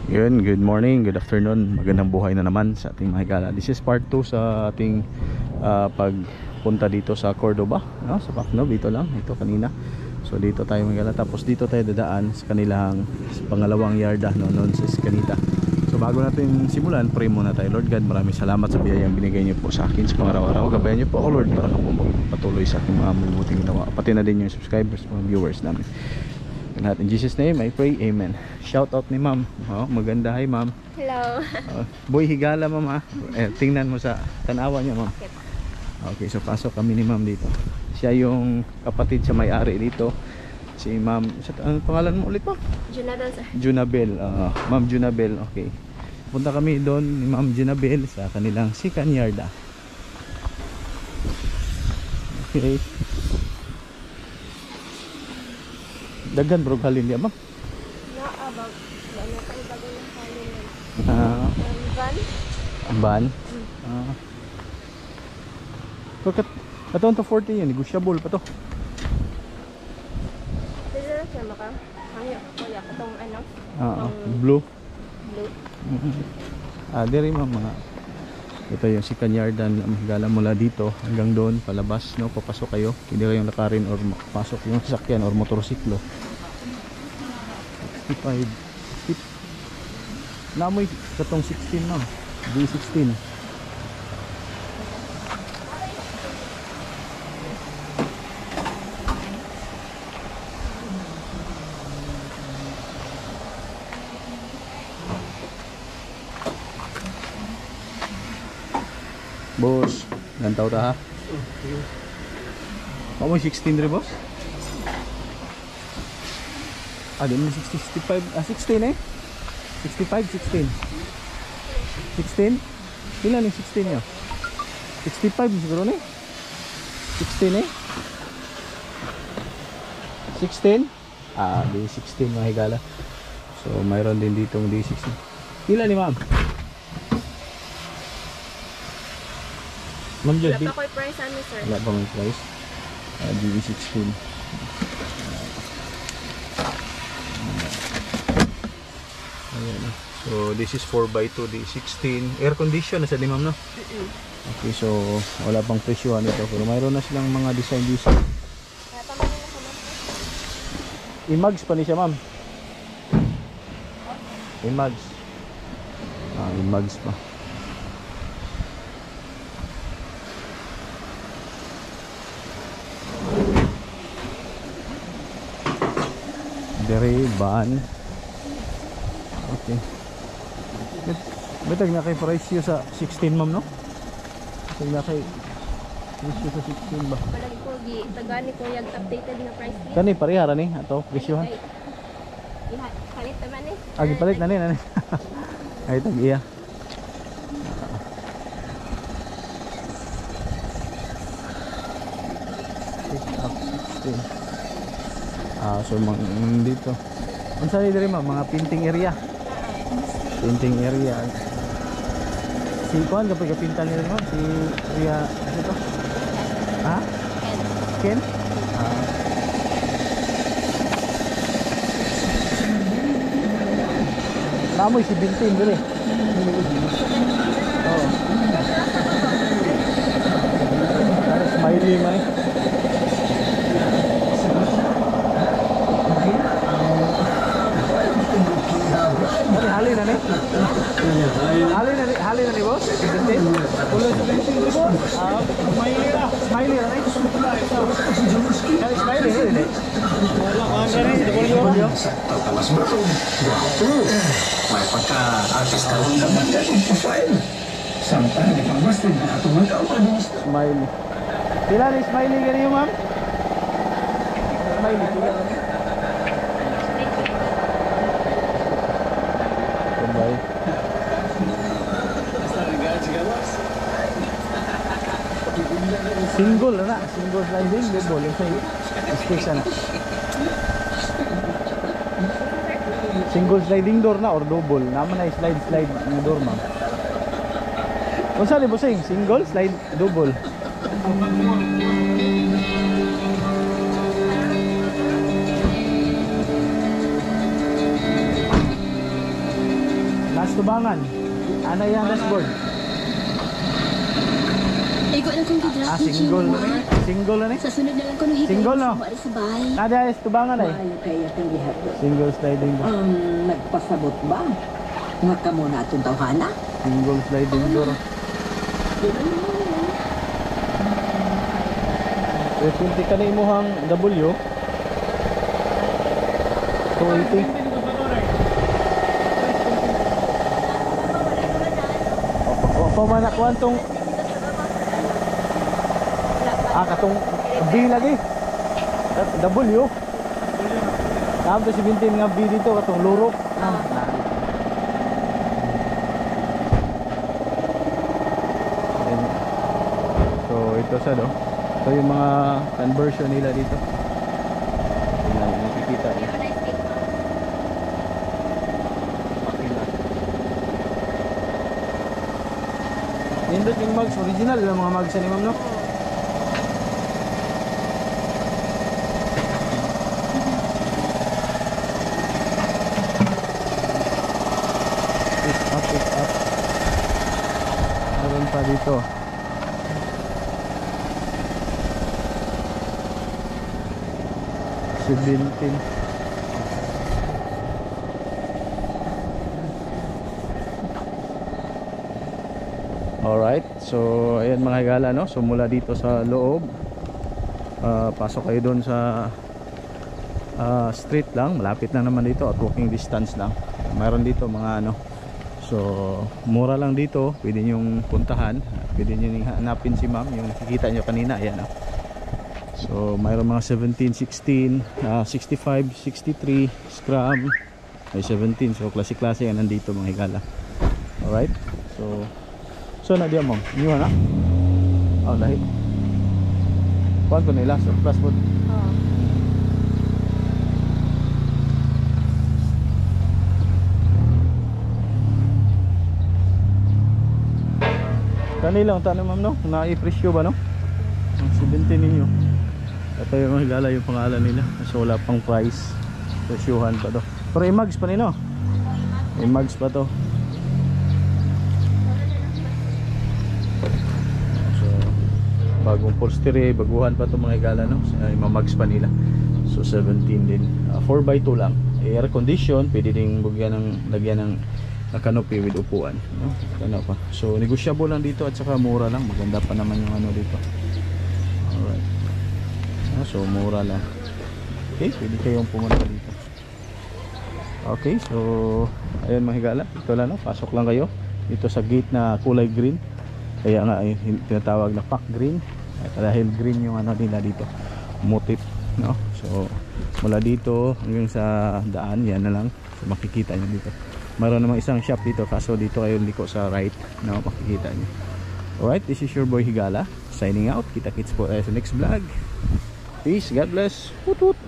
Yun, good morning, good afternoon, magandang buhay na naman sa ating mga higala. This is part 2 sa ating pagpunta dito sa Cordoba, no? Sa Pacnob, dito lang, ito kanina. So dito tayo mga higala, tapos dito tayo dadaan sa kanilang pangalawang yarda, no, noon sa Escanita. So bago natin simulan, pray muna tayo. Lord God, maraming salamat sa biyayang binigay niyo po sa akin sa pangaraw-araw. Gabayan niyo po ako, Lord, para patuloy sa aking mga mabuting ginawa, pati na din yung subscribers, mga viewers namin. In Jesus name I pray, amen. Shout out ni ma'am. Maganda, hi ma'am. Hello. Boy higala ma'am ha. Tingnan mo sa tanawa niya ma'am. Okay, so pasok kami ni ma'am dito. Siya yung kapatid sa may-ari dito. Si ma'am, anong pangalan mo ulit po? Junabel, sir. Junabel. Ma'am Junabel, okay. Punta kami doon ni ma'am Junabel sa kanilang second yarda. Okay. Daghan bro halin niya ma'am. Naabag. Ano pa yung bagay ng halin? Van? Katong to 40 yan, negotiable pa to. Dito na siya maka. Hangyo ko ya katong ano? Blue. Blue. Diri ma'am mga. Ito yung si Kanyardan, higala mula dito hanggang doon palabas, no, papasok kayo. Hindi kayong lakarin or pasok yung sasakyan or motorsiklo. 65. Namoy katong 16 ma'am. D16. Boss, gantaw ta ha? Kamu 16 rin boss? Di mo 65, 16 eh? 65, 16 16? Ilan yung 16 nyo? 65 siguro na eh? 16 eh? 16? Di 16 mga higala. So mayroon din ditong di 16. Ilan ni ma'am? Ma'am Wala pa ko yung price ano, sir. Wala pa may price. DE16. Ayan. So this is 4x2 D16. Air condition na sa ma'am, no? Okay, so wala pang presyohan ito. Pero mayroon na silang mga design. Imags pa ni siya ma'am. Imags. Imags pa. Dere van. Okay. Betag na kay price sa 16 ma'am, no? Betag na kay price sa 16 ba? Balagi ko tagani ko yung updated na price list. Kani parehara ni ato presyohan. Palit naman eh. Gipalit na ni nani. Ay tag iya. Pick up 16. So dito. Unsa ni diri ma'am, mga painting area. Painting area. Si kuan kapag kapintal nila ma'am, si area ano to? Ha? Ken? Namoy si Bintin diri. Oh. Smiley man. Halin na ni? Halin na ni boss? Pulo sa Bintin ni boss? Smiley na. Smiley na ni? Smiley na ni? Wala ka na rin. Depolyo? Tawas mo ito. May pagka-artist ka rin naman ka itong profile. Sampai di pangmastin na atungan ka pa din. Smiley. Pila ni Smiley ganyan ma'am? Smiley, pila ni? Bye. Single na, single sliding double yung sa space na. Single sliding door na or double, naman na slide na door ma'am. Kung saan ibo sing single slide double. Taas tubangan. Ano yung dashboard? Igo na kong gidra. Single na ni. Single na ni. Sa sunod na lang ko nung higay. Single, no? Sabay sa bahay. Nada is tubangan ay. Maayo kaya kang gihapon. Single sliding door. Nagpasabot ba? Nga ka muna atong tawhana? Single sliding door. 320 ka na imuhang W. 280. O man ako antong katong B lagi. W. Tapos si Bintin nga B dito katong lurok. So ito sa do. Ito yung mga conversion nila dito. Tingnan mo makikita niyo. Nindot yung mugs, original yung mga mugs ni ma'am, no? Pick up. Meron pa dito. Si Bintin. Alright, so ayan mga higala, no? So mula dito sa loob, pasok kayo doon sa street lang, malapit lang naman dito at walking distance lang. Mayroon dito mga ano, so mura lang dito, pwede nyong puntahan, pwede nyo hanapin si ma'am, yung nakikita nyo kanina, ayan, no? So mayroon mga 17, 16, 65, 63, Scrum, ay 17, so klase-klase yan nandito mga higala. Alright, so na diyan mo, iniwan na? Oh, lahi. Kuhan ko nila, surplus food. Kanilang tanong ma'am, no? Na-i-presyo ba, no? Ang 17 ninyo. Ito yung higala yung pangalan nila. So wala pang price. Presyuhan pa to. Pero i-mugs pa nino. I-mugs pa to. So bagong upholstery, baguhan pa to mga higala, no? I-mugs pa nila. So 17 din. 4x2 lang. Air condition, pwede ding lagyan ng canopy with upuan, no? Ano pa. So negosyable lang dito at saka mura lang. Maganda pa naman yung ano dito. Alright. So mura lang. Okay, pwede kayong pumunta dito. Okay, so ayun mga higala, ito lang, no? Pasok lang kayo dito sa gate na kulay green. Kaya nga ay tinatawag na pack green. At dahil green yung ano nila dito, motif, no? So mula dito hanggang sa daan, yan na lang. So makikita nyo dito. Mayroon namang isang shop dito, kaso dito kayo liko sa right, no? Makikita nyo. Alright, this is your boy Higala signing out. Kita-kits po tayo sa next vlog. Peace, God bless. Hoot hoot.